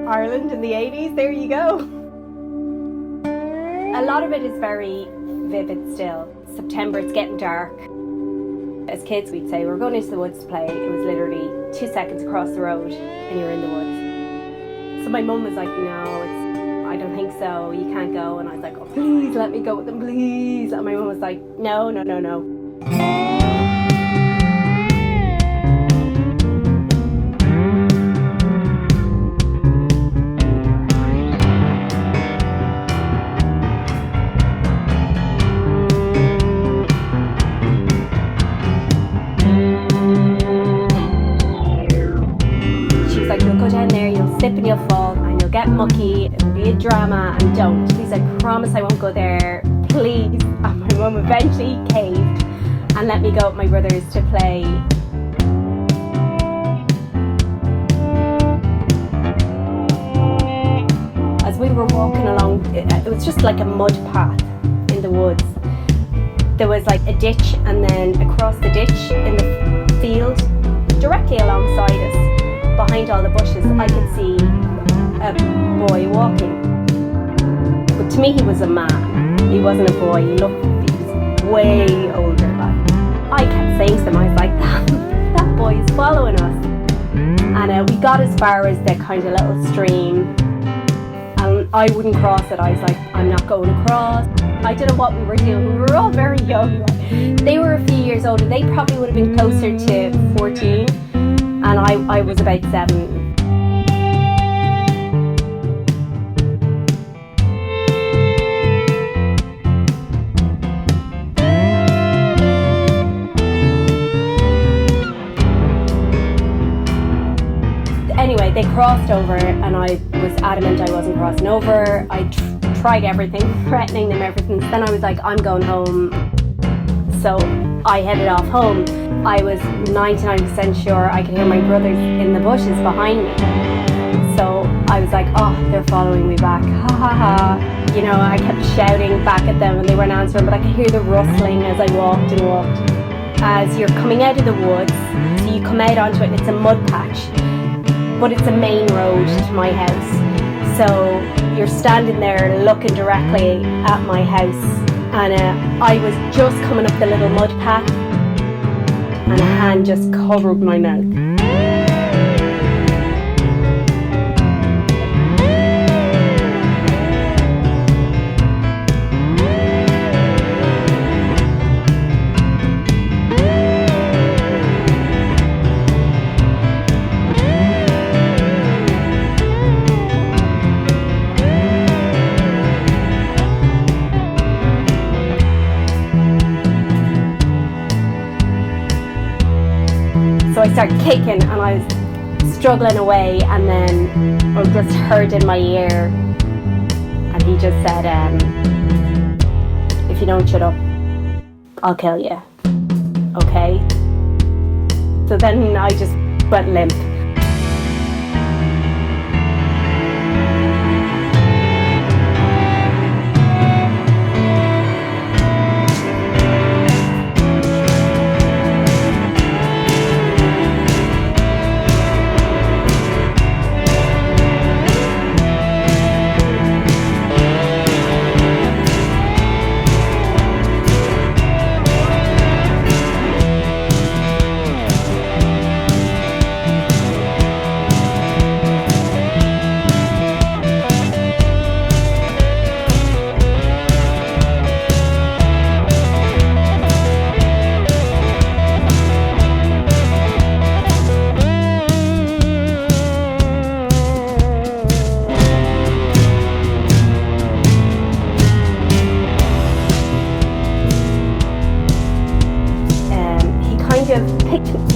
Ireland in the 80s, there you go. A lot of it is very vivid still. September, it's getting dark. As kids, we'd say, we're going into the woods to play. It was literally 2 seconds across the road and you're in the woods. So my mum was like, no, I don't think so, you can't go. And I was like, oh, please let me go with them, please. And my mum was like, no. And you'll fall and you'll get mucky, it'll be a drama, and don't. Please, I promise I won't go there, please. And my mum eventually caved and let me go with my brothers to play. As we were walking along, it was just like a mud path in the woods. There was like a ditch, and then across the ditch in the field, directly alongside us, behind all the bushes, I could see a boy walking. But to me, he was a man. He wasn't a boy. He was way older. I kept saying to them, I was like, that boy is following us. And we got as far as the kind of little stream. And I wouldn't cross it. I was like, I'm not going across. I don't know what we were doing. We were all very young. They were a few years older. They probably would have been closer to 14. And I was about 7. Anyway, they crossed over and I was adamant I wasn't crossing over. I tried everything, threatening them everything. Then I was like, I'm going home. So I headed off home. I was 99% sure I could hear my brothers in the bushes behind me. So I was like, oh, they're following me back, ha ha ha. You know, I kept shouting back at them and they weren't answering, but I could hear the rustling as I walked and walked. As you're coming out of the woods, so you come out onto it and it's a mud patch, but it's a main road to my house. So you're standing there looking directly at my house. And I was just coming up the little mud path and a hand just covered my mouth. So I started kicking and I was struggling away, and then I just heard in my ear and he just said, if you don't shut up, I'll kill you. Okay? So then I just went limp.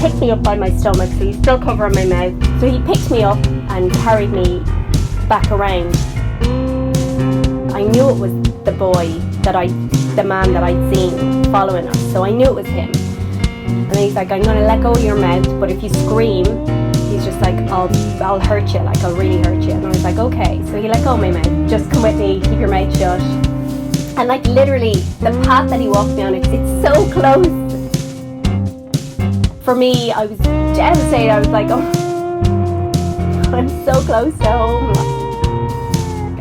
Picked me up by my stomach, so he's still covering my mouth. So he picked me up and carried me back around. I knew it was the man that I'd seen following us, so I knew it was him. And he's like, I'm gonna let go of your mouth, but if you scream, he's just like, I'll hurt you, like I'll really hurt you. And I was like, okay. So he let go of my mouth, just come with me, keep your mouth shut. And like literally, the path that he walked me on, it's so close. For me, I was devastated. I was like, oh, I'm so close to home.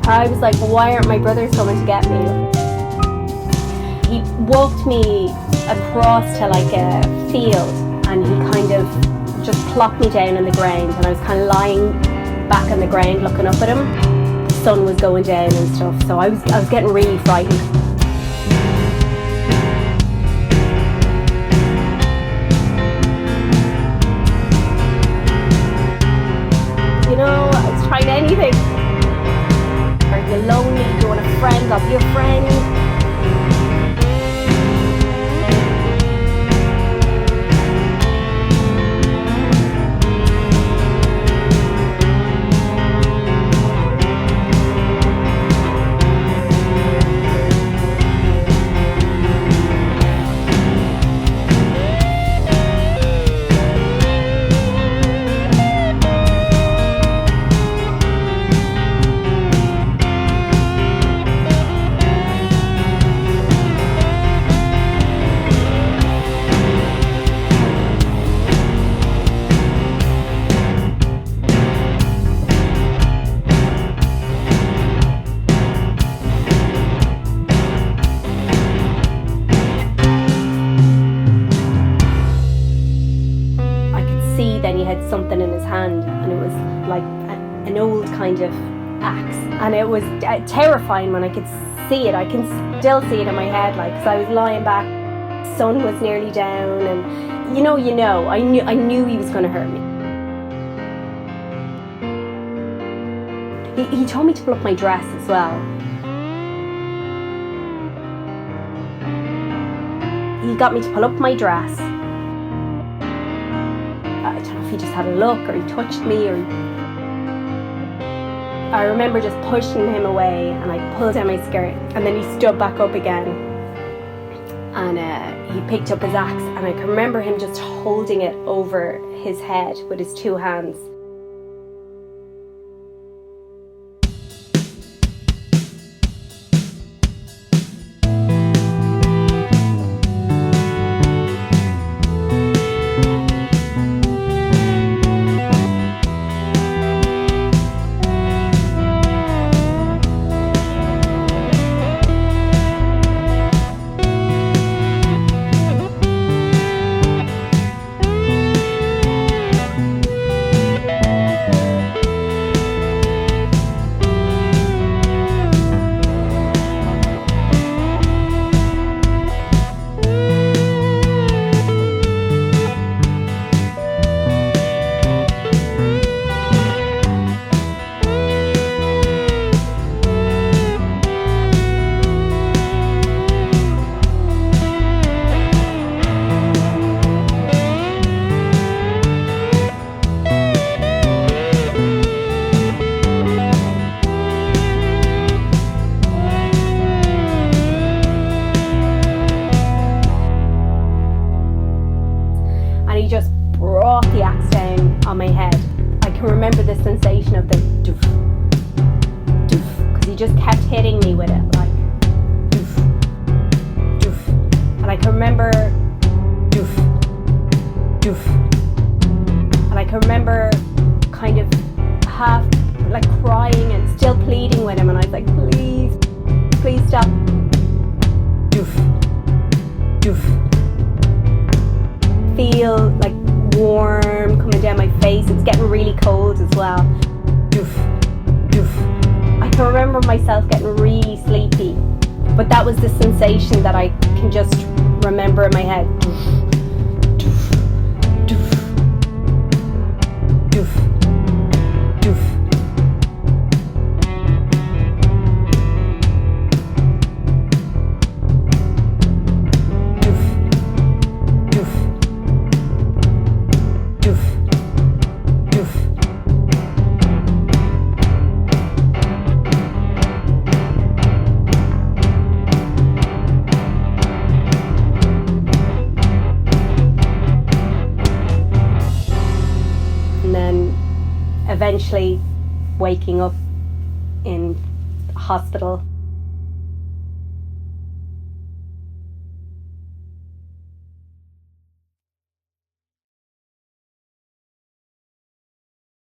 I was like, why aren't my brothers coming to get me? He walked me across to like a field, and he kind of just plopped me down on the ground, and I was kind of lying back on the ground looking up at him. The sun was going down and stuff, so I was getting really frightened. You know, I was trying anything. Are you lonely? Do you want a friend? I'll be your friend. Then he had something in his hand, and it was like an old kind of axe, and it was terrifying when I could see it. I can still see it in my head, like, because I was lying back, the sun was nearly down, and I knew he was going to hurt me. He told me to pull up my dress as well. He got me to pull up my dress. I don't know if he just had a look, or he touched me, or I remember just pushing him away, and I pulled down my skirt, and then he stood back up again, and he picked up his axe, and I can remember him just holding it over his head with his two hands. He just brought the axe down on my head. I can remember the sensation of the doof, doof, because he just kept hitting me with it, like doof, doof, and I can remember doof, doof, and I can remember kind of half like crying and still pleading with him, and I was like, please, please stop, doof, doof. Feel like warm coming down my face. It's getting really cold as well. Doof, doof. I can remember myself getting really sleepy, but that was the sensation that I can just remember in my head. Doof, doof, doof, doof, doof. Eventually waking up in hospital